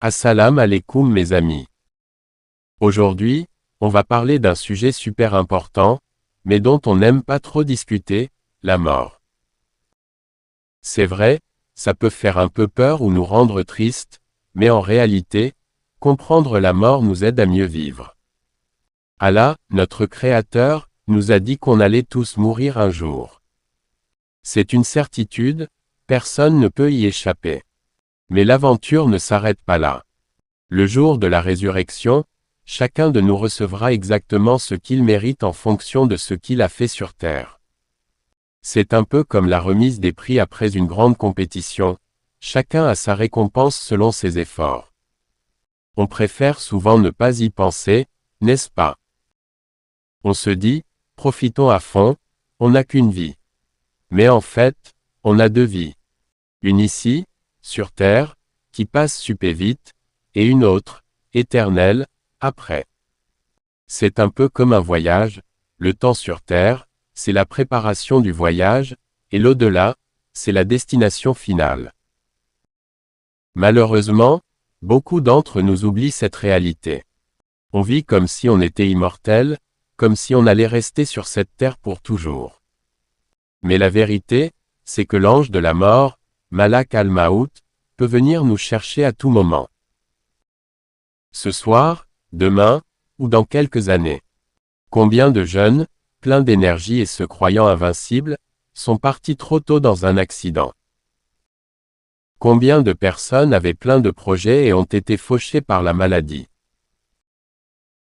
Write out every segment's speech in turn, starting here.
Assalam alaikum mes amis. Aujourd'hui, on va parler d'un sujet super important, mais dont on n'aime pas trop discuter, la mort. C'est vrai, ça peut faire un peu peur ou nous rendre tristes, mais en réalité, comprendre la mort nous aide à mieux vivre. Allah, notre Créateur, nous a dit qu'on allait tous mourir un jour. C'est une certitude, personne ne peut y échapper. Mais l'aventure ne s'arrête pas là. Le jour de la résurrection, chacun de nous recevra exactement ce qu'il mérite en fonction de ce qu'il a fait sur terre. C'est un peu comme la remise des prix après une grande compétition, chacun a sa récompense selon ses efforts. On préfère souvent ne pas y penser, n'est-ce pas? On se dit, profitons à fond, on n'a qu'une vie. Mais en fait, on a deux vies. Une ici, sur terre, qui passe super vite, et une autre, éternelle, après. C'est un peu comme un voyage, le temps sur terre, c'est la préparation du voyage, et l'au-delà, c'est la destination finale. Malheureusement, beaucoup d'entre nous oublient cette réalité. On vit comme si on était immortel, comme si on allait rester sur cette terre pour toujours. Mais la vérité, c'est que l'ange de la mort, Malak al-Maout, peut venir nous chercher à tout moment. Ce soir, demain, ou dans quelques années. Combien de jeunes, pleins d'énergie et se croyant invincibles, sont partis trop tôt dans un accident? Combien de personnes avaient plein de projets et ont été fauchées par la maladie?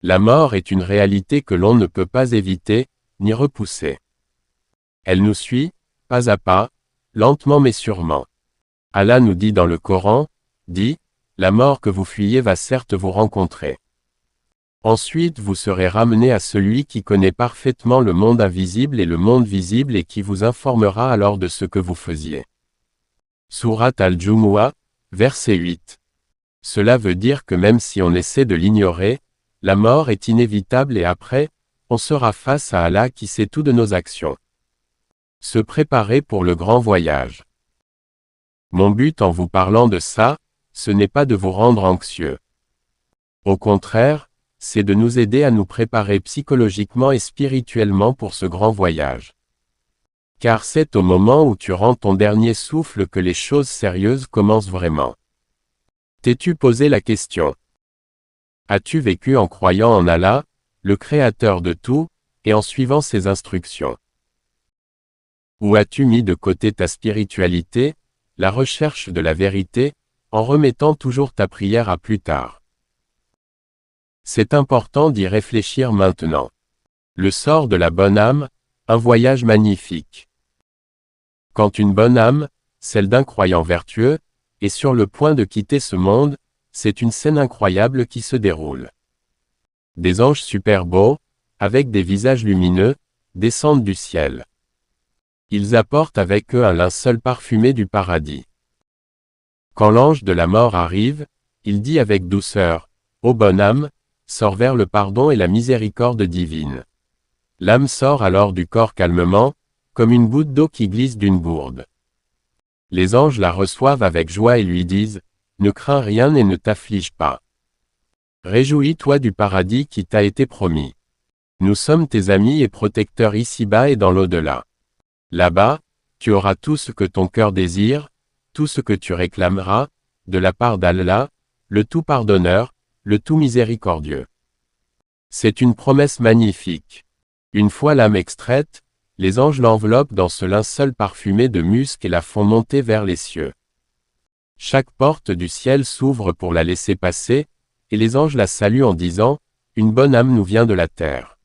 La mort est une réalité que l'on ne peut pas éviter, ni repousser. Elle nous suit, pas à pas, lentement mais sûrement. Allah nous dit dans le Coran, dit, la mort que vous fuyez va certes vous rencontrer. Ensuite vous serez ramené à celui qui connaît parfaitement le monde invisible et le monde visible et qui vous informera alors de ce que vous faisiez. Sourate Al-Jumu'ah, verset 8. Cela veut dire que même si on essaie de l'ignorer, la mort est inévitable et après, on sera face à Allah qui sait tout de nos actions. Se préparer pour le grand voyage. Mon but en vous parlant de ça, ce n'est pas de vous rendre anxieux. Au contraire, c'est de nous aider à nous préparer psychologiquement et spirituellement pour ce grand voyage. Car c'est au moment où tu rends ton dernier souffle que les choses sérieuses commencent vraiment. T'es-tu posé la question? As-tu vécu en croyant en Allah, le Créateur de tout, et en suivant ses instructions? Ou as-tu mis de côté ta spiritualité, la recherche de la vérité, en remettant toujours ta prière à plus tard? C'est important d'y réfléchir maintenant. Le sort de la bonne âme, un voyage magnifique. Quand une bonne âme, celle d'un croyant vertueux, est sur le point de quitter ce monde, c'est une scène incroyable qui se déroule. Des anges super beaux, avec des visages lumineux, descendent du ciel. Ils apportent avec eux un linceul parfumé du paradis. Quand l'ange de la mort arrive, il dit avec douceur, « Ô bonne âme, sors vers le pardon et la miséricorde divine. » L'âme sort alors du corps calmement, comme une goutte d'eau qui glisse d'une gourde. Les anges la reçoivent avec joie et lui disent, « Ne crains rien et ne t'afflige pas. Réjouis-toi du paradis qui t'a été promis. Nous sommes tes amis et protecteurs ici-bas et dans l'au-delà. Là-bas, tu auras tout ce que ton cœur désire, tout ce que tu réclameras, de la part d'Allah, le tout pardonneur, le tout miséricordieux. » C'est une promesse magnifique. Une fois l'âme extraite, les anges l'enveloppent dans ce linceul parfumé de musc et la font monter vers les cieux. Chaque porte du ciel s'ouvre pour la laisser passer, et les anges la saluent en disant, « Une bonne âme nous vient de la terre.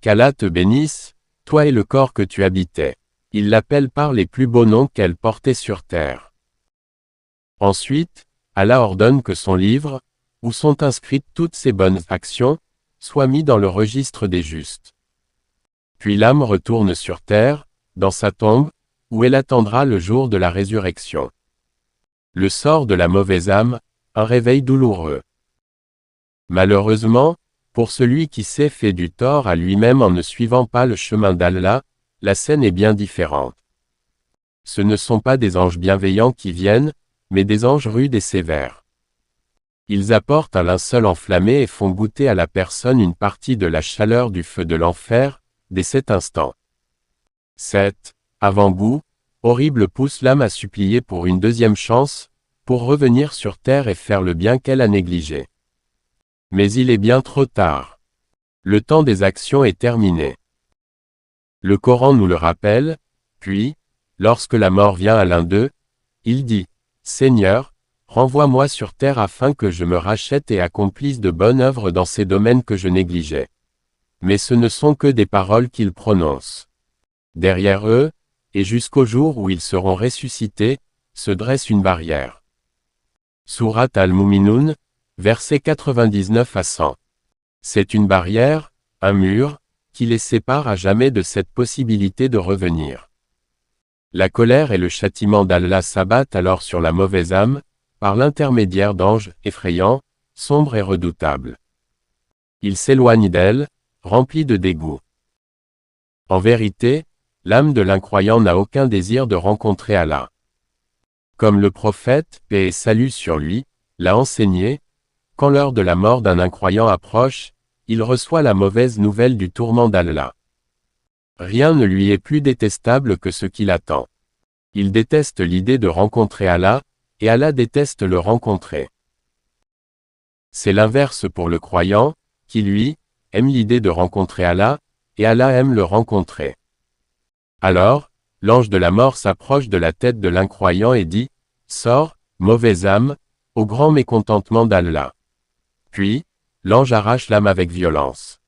Qu'Allah te bénisse, toi et le corps que tu habitais. » Ils l'appellent par les plus beaux noms qu'elle portait sur terre. Ensuite, Allah ordonne que son livre, où sont inscrites toutes ses bonnes actions, soit mis dans le registre des justes. Puis l'âme retourne sur terre, dans sa tombe, où elle attendra le jour de la résurrection. Le sort de la mauvaise âme, un réveil douloureux. Malheureusement, pour celui qui s'est fait du tort à lui-même en ne suivant pas le chemin d'Allah, la scène est bien différente. Ce ne sont pas des anges bienveillants qui viennent, mais des anges rudes et sévères. Ils apportent un linceul enflammé et font goûter à la personne une partie de la chaleur du feu de l'enfer, dès cet instant. 7. Avant-goût, horrible pousse l'âme à supplier pour une deuxième chance, pour revenir sur terre et faire le bien qu'elle a négligé. Mais il est bien trop tard. Le temps des actions est terminé. Le Coran nous le rappelle, puis, lorsque la mort vient à l'un d'eux, il dit, « Seigneur, renvoie-moi sur terre afin que je me rachète et accomplisse de bonnes œuvres dans ces domaines que je négligeais. » Mais ce ne sont que des paroles qu'ils prononcent. Derrière eux, et jusqu'au jour où ils seront ressuscités, se dresse une barrière. Sourate Al-Mu'minun, versets 99 à 100. C'est une barrière, un mur, qui les sépare à jamais de cette possibilité de revenir. La colère et le châtiment d'Allah s'abattent alors sur la mauvaise âme, par l'intermédiaire d'anges effrayants, sombres et redoutables. Ils s'éloignent d'elle, remplis de dégoût. En vérité, l'âme de l'incroyant n'a aucun désir de rencontrer Allah. Comme le prophète, paix et salut sur lui, l'a enseigné, quand l'heure de la mort d'un incroyant approche, il reçoit la mauvaise nouvelle du tourment d'Allah. Rien ne lui est plus détestable que ce qu'il attend. Il déteste l'idée de rencontrer Allah, et Allah déteste le rencontrer. C'est l'inverse pour le croyant, qui lui, aime l'idée de rencontrer Allah, et Allah aime le rencontrer. Alors, l'ange de la mort s'approche de la tête de l'incroyant et dit, « Sors, mauvaise âme, au grand mécontentement d'Allah. » Puis, l'ange arrache l'âme avec violence.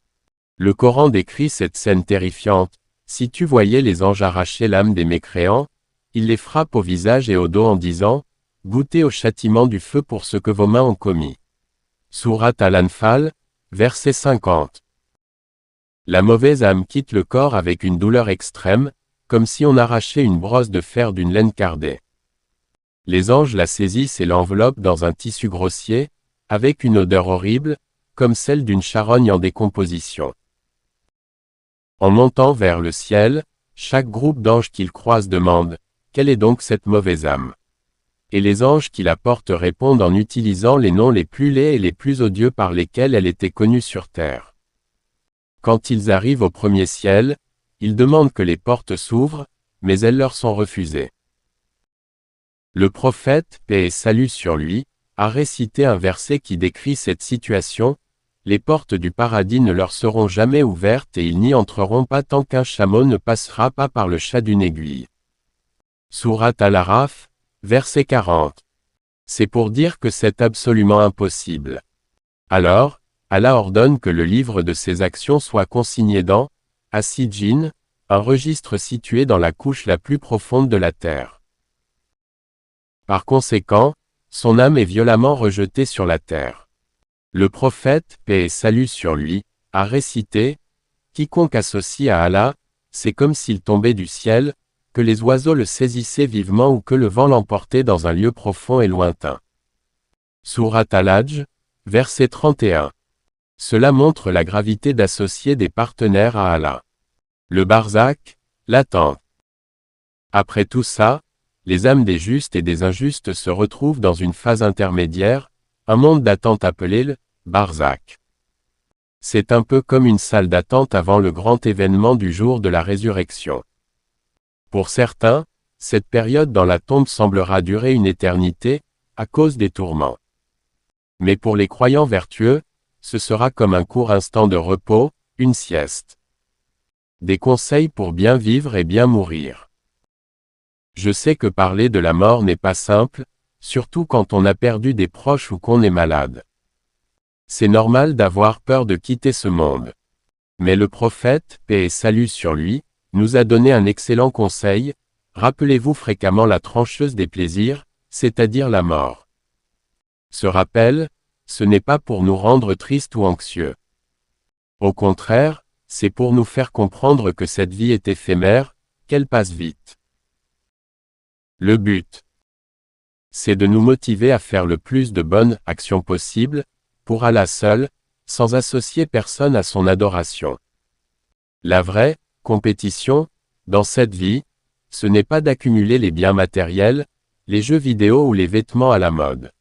Le Coran décrit cette scène terrifiante. Si tu voyais les anges arracher l'âme des mécréants, ils les frappent au visage et au dos en disant, « Goûtez au châtiment du feu pour ce que vos mains ont commis. » Sourate Al-Anfal, verset 50. La mauvaise âme quitte le corps avec une douleur extrême, comme si on arrachait une brosse de fer d'une laine cardée. Les anges la saisissent et l'enveloppent dans un tissu grossier, avec une odeur horrible, comme celle d'une charogne en décomposition. En montant vers le ciel, chaque groupe d'anges qu'ils croisent demande, « Quelle est donc cette mauvaise âme ?» Et les anges qui la portent répondent en utilisant les noms les plus laids et les plus odieux par lesquels elle était connue sur terre. Quand ils arrivent au premier ciel, ils demandent que les portes s'ouvrent, mais elles leur sont refusées. Le prophète, paix et salut sur lui, a récité un verset qui décrit cette situation, « Les portes du paradis ne leur seront jamais ouvertes et ils n'y entreront pas tant qu'un chameau ne passera pas par le chat d'une aiguille. » Sourate Al-Araf, verset 40. C'est pour dire que c'est absolument impossible. Alors, Allah ordonne que le livre de ses actions soit consigné dans As-Sijjin, un registre situé dans la couche la plus profonde de la terre. Par conséquent, son âme est violemment rejetée sur la terre. Le prophète, paix et salut sur lui, a récité, « Quiconque associe à Allah, c'est comme s'il tombait du ciel, que les oiseaux le saisissaient vivement ou que le vent l'emportait dans un lieu profond et lointain. » Sourate Al-Hajj, verset 31. Cela montre la gravité d'associer des partenaires à Allah. Le barzakh, l'attente. Après tout ça, les âmes des justes et des injustes se retrouvent dans une phase intermédiaire, un monde d'attente appelé le barzakh. C'est un peu comme une salle d'attente avant le grand événement du jour de la résurrection. Pour certains, cette période dans la tombe semblera durer une éternité, à cause des tourments. Mais pour les croyants vertueux, ce sera comme un court instant de repos, une sieste. Des conseils pour bien vivre et bien mourir. Je sais que parler de la mort n'est pas simple, surtout quand on a perdu des proches ou qu'on est malade. C'est normal d'avoir peur de quitter ce monde. Mais le prophète, paix et salut sur lui, nous a donné un excellent conseil, rappelez-vous fréquemment la trancheuse des plaisirs, c'est-à-dire la mort. Ce rappel, ce n'est pas pour nous rendre tristes ou anxieux. Au contraire, c'est pour nous faire comprendre que cette vie est éphémère, qu'elle passe vite. Le but, c'est de nous motiver à faire le plus de bonnes actions possibles, pour Allah seul, sans associer personne à son adoration. La vraie compétition, dans cette vie, ce n'est pas d'accumuler les biens matériels, les jeux vidéo ou les vêtements à la mode.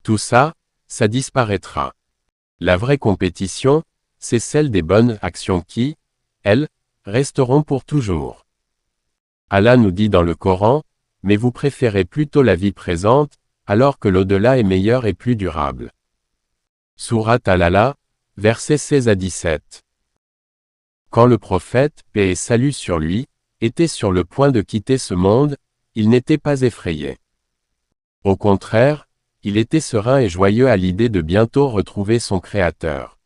Tout ça, ça disparaîtra. La vraie compétition, c'est celle des bonnes actions qui, elles, resteront pour toujours. Allah nous dit dans le Coran, mais vous préférez plutôt la vie présente, alors que l'au-delà est meilleur et plus durable. Sourate Al-Alaq, versets 16 à 17. Quand le prophète, paix et salut sur lui, était sur le point de quitter ce monde, il n'était pas effrayé. Au contraire, il était serein et joyeux à l'idée de bientôt retrouver son Créateur.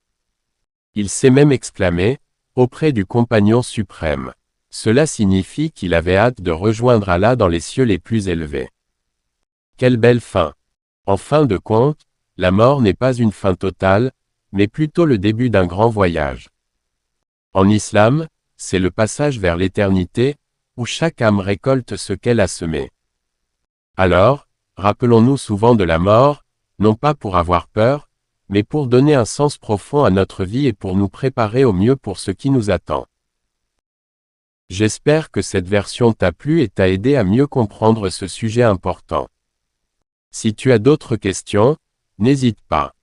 Il s'est même exclamé, auprès du compagnon suprême. Cela signifie qu'il avait hâte de rejoindre Allah dans les cieux les plus élevés. Quelle belle fin! En fin de compte, la mort n'est pas une fin totale, mais plutôt le début d'un grand voyage. En islam, c'est le passage vers l'éternité, où chaque âme récolte ce qu'elle a semé. Alors, rappelons-nous souvent de la mort, non pas pour avoir peur, mais pour donner un sens profond à notre vie et pour nous préparer au mieux pour ce qui nous attend. J'espère que cette version t'a plu et t'a aidé à mieux comprendre ce sujet important. Si tu as d'autres questions, n'hésite pas.